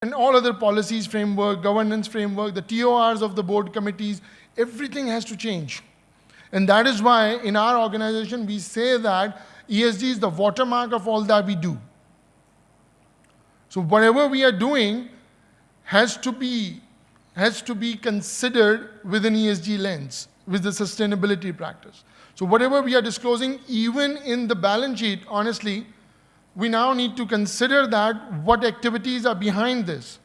and all other policies framework, governance framework, the TORs of the board committees, everything has to change. And that is why in our organization we say that ESG is the watermark of all that we do. So whatever we are doing has to be considered with an ESG lens, with the sustainability practice. So whatever we are disclosing, even in the balance sheet, honestly, we now need to consider that what activities are behind this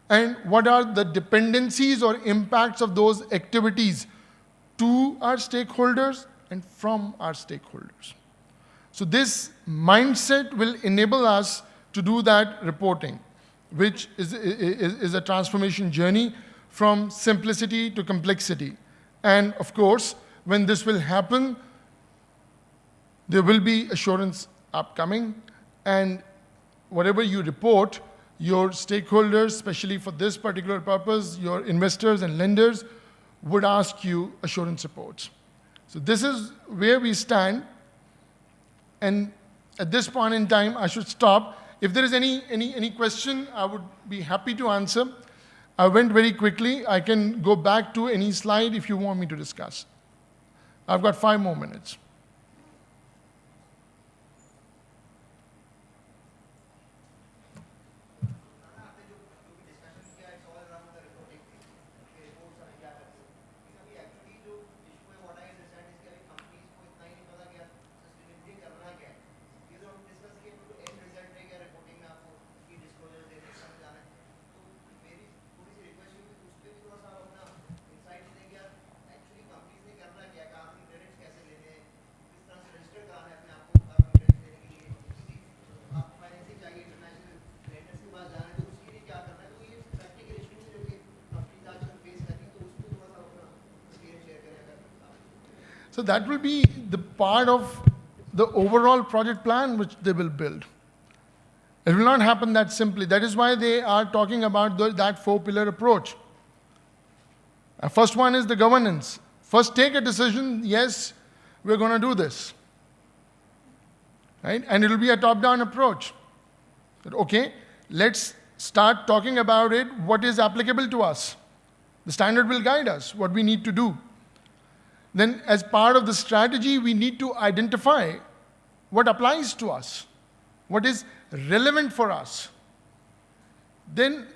and what are the dependencies or impacts of those activities to our stakeholders and from our stakeholders. So this mindset will enable us to do that reporting, which is a transformation journey from simplicity to complexity. And of course, when this will happen, there will be assurance upcoming, and whatever you report, your stakeholders, especially for this particular purpose, your investors and lenders, would ask you assurance reports. So this is where we stand, and at this point in time, I should stop. If there is any question, I would be happy to answer. I went very quickly. I can go back to any slide if you want me to discuss. I've got 5 more minutes. So that will be the part of the overall project plan which they will build. It will not happen that simply. That is why they are talking about that 4-pillar approach. First one is the governance. First take a decision, yes, we're going to do this. Right? And it will be a top-down approach. That, okay, let's start talking about it, what is applicable to us. The standard will guide us, what we need to do. Then as part of the strategy, we need to identify what applies to us, what is relevant for us. Then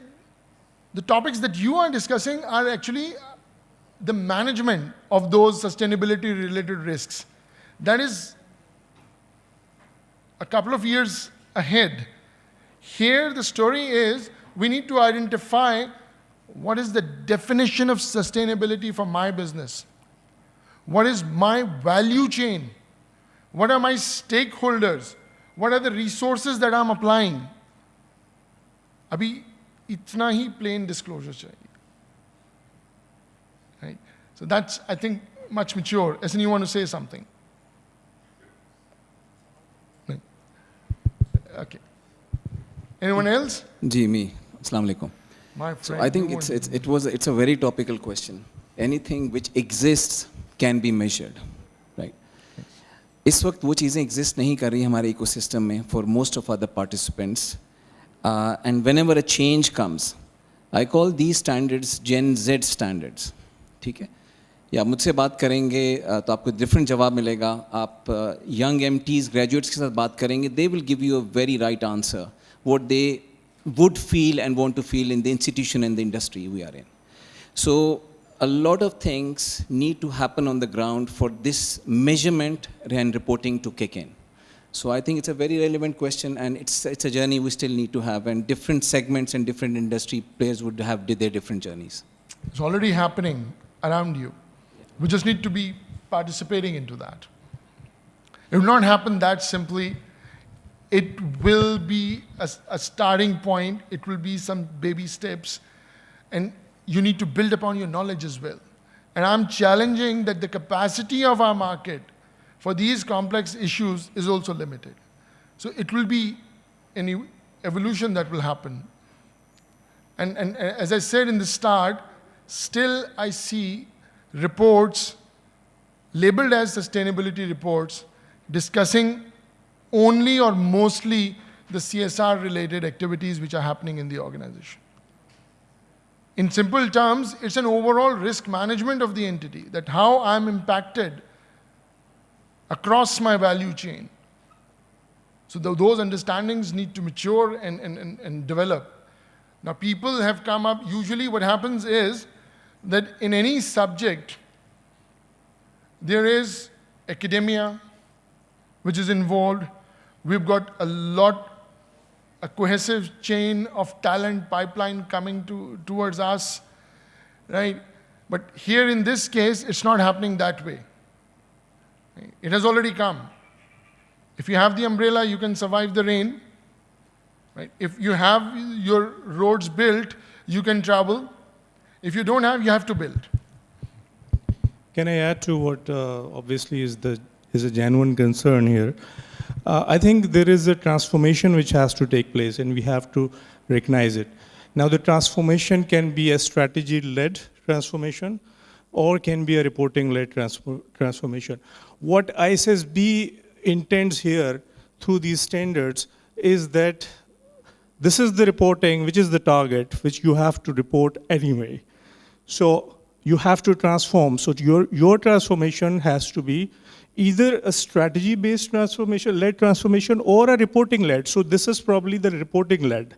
the topics that you are discussing are actually the management of those sustainability-related risks. That is a couple of years ahead. Here the story is we need to identify what is the definition of sustainability for my business. What is my value chain? What are my stakeholders? What are the resources that I'm applying? Abhi itna hi plain disclosure chahiye. Right? So that's, I think, much mature. As in, you want to say something? No. Okay. Anyone else? Ji, me. Assalamu alaikum. My friend. So I think it's a very topical question. Anything which exists can be measured, right? इस वक्त वो चीज़ें exist नहीं कर रही हमारे ecosystem में for most of other participants, and whenever a change comes, I call these standards Gen Z standards, ठीक है? या मुझसे बात करेंगे तो आपको different जवाब मिलेगा. आप young MTs, graduates के साथ बात करेंगे, they will give you a very right answer, what they would feel and want to feel in the institution and the industry we are in. So a lot of things need to happen on the ground for this measurement and reporting to kick in. So I think it's a very relevant question, and it's a journey we still need to have, and different segments and different industry players would have their different journeys. It's already happening around you. We just need to be participating into that. It will not happen that simply. It will be a starting point. It will be some baby steps. And you need to build upon your knowledge as well. And I'm challenging that the capacity of our market for these complex issues is also limited. So it will be an evolution that will happen. And as I said in the start, still I see reports labeled as sustainability reports discussing only or mostly the CSR-related activities which are happening in the organization. In simple terms, it's an overall risk management of the entity, that how I'm impacted across my value chain. So those understandings need to mature and develop. Now, people have come up, usually what happens is that in any subject, there is academia which is involved. We've got a cohesive chain of talent pipeline coming towards us, right? But here in this case, it's not happening that way. It has already come. If you have the umbrella, you can survive the rain, right? If you have your roads built, you can travel. If you don't have, you have to build. Can I add to what obviously is a genuine concern here? I think there is a transformation which has to take place, and we have to recognize it. Now, the transformation can be a strategy-led transformation, or can be a reporting-led transformation. What ISSB intends here through these standards is that this is the reporting, which is the target, which you have to report anyway. So you have to transform. So your transformation has to be either a strategy-based transformation-led transformation or a reporting-led. So this is probably the reporting-led.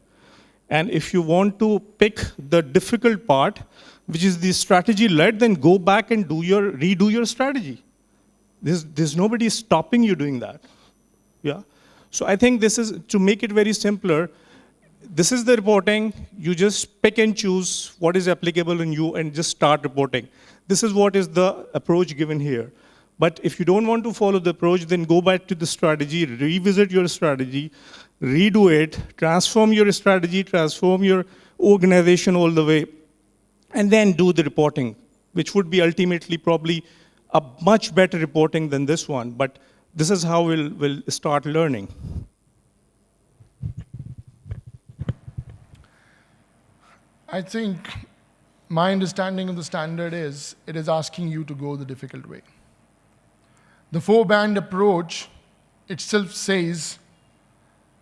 And if you want to pick the difficult part, which is the strategy-led, then go back and redo your strategy. There's nobody stopping you doing that. Yeah. So I think this is, to make it very simpler, this is the reporting. You just pick and choose what is applicable in you and just start reporting. This is what is the approach given here. But if you don't want to follow the approach, then go back to the strategy, revisit your strategy, redo it, transform your strategy, transform your organization all the way, and then do the reporting, which would be ultimately probably a much better reporting than this one. But this is how we'll start learning. I think my understanding of the standard is it is asking you to go the difficult way. The four-band approach itself says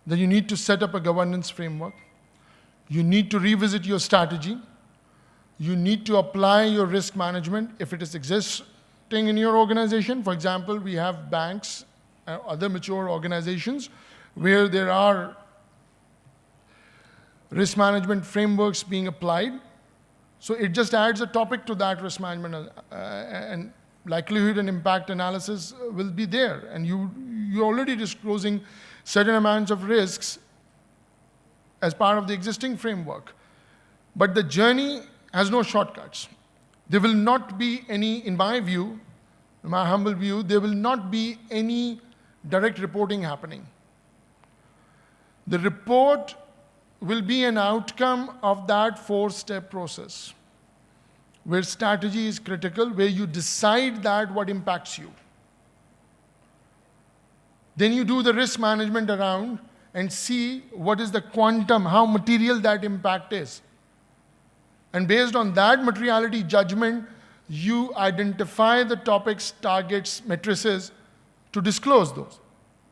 that you need to set up a governance framework. You need to revisit your strategy. You need to apply your risk management if it is existing in your organization. For example, we have banks and other mature organizations where there are risk management frameworks being applied. So it just adds a topic to that risk management, and likelihood and impact analysis will be there. And you're already disclosing certain amounts of risks as part of the existing framework. But the journey has no shortcuts. There will not be any, in my view, in my humble view, there will not be any direct reporting happening. The report will be an outcome of that four-step process, where strategy is critical, where you decide that what impacts you. Then you do the risk management around and see what is the quantum, how material that impact is. And based on that materiality judgment, you identify the topics, targets, matrices to disclose those,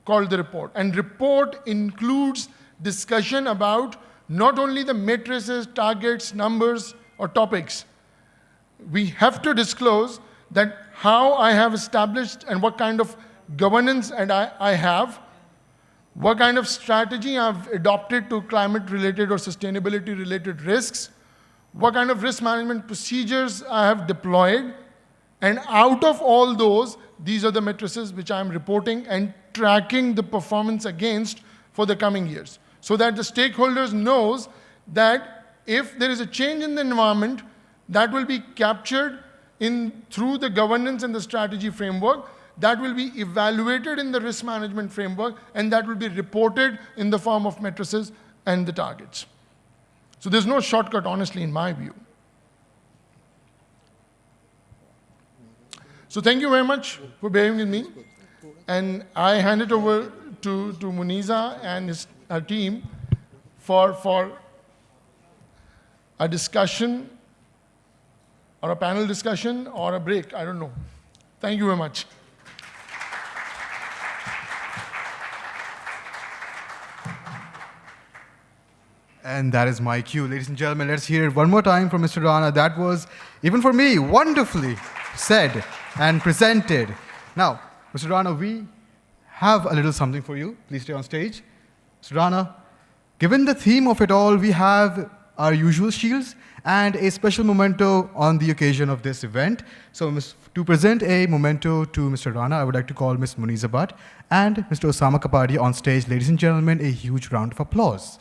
called the report. And report includes discussion about not only the matrices, targets, numbers, or topics. We have to disclose that how I have established and what kind of governance I have, what kind of strategy I've adopted to climate-related or sustainability-related risks, what kind of risk management procedures I have deployed, and out of all those, these are the matrices which I'm reporting and tracking the performance against for the coming years, so that the stakeholders knows that if there is a change in the environment, that will be captured through the governance and the strategy framework, that will be evaluated in the risk management framework, and that will be reported in the form of matrices and the targets. So there's no shortcut, honestly, in my view. So thank you very much for bearing with me. And I hand it over to Muniza and her team for a discussion or a panel discussion or a break, I don't know. Thank you very much. And that is my cue. Ladies and gentlemen, let's hear it one more time from Mr. Rana. That was, even for me, wonderfully said and presented. Now, Mr. Rana, we have a little something for you. Please stay on stage. Mr. Rana, given the theme of it all, we have our usual shields and a special memento on the occasion of this event. So to present a memento to Mr. Rana, I would like to call Ms. Muniza Bhatt and Mr. Osama Kapadi on stage. Ladies and gentlemen, a huge round of applause.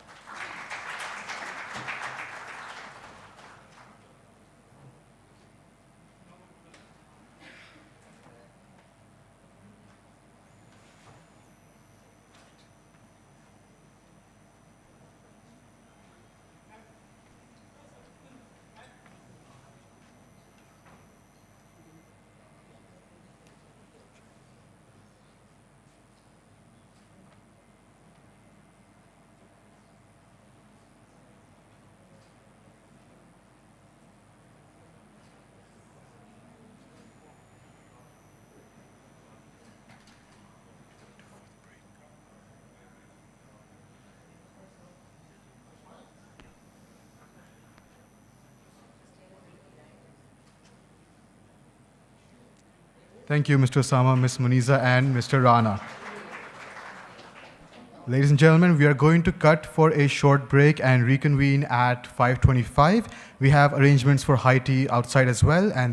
Thank you, Mr. Osama, Ms. Muniza, and Mr. Rana. Ladies and gentlemen, we are going to cut for a short break and reconvene at 5:25. We have arrangements for high tea outside as well. And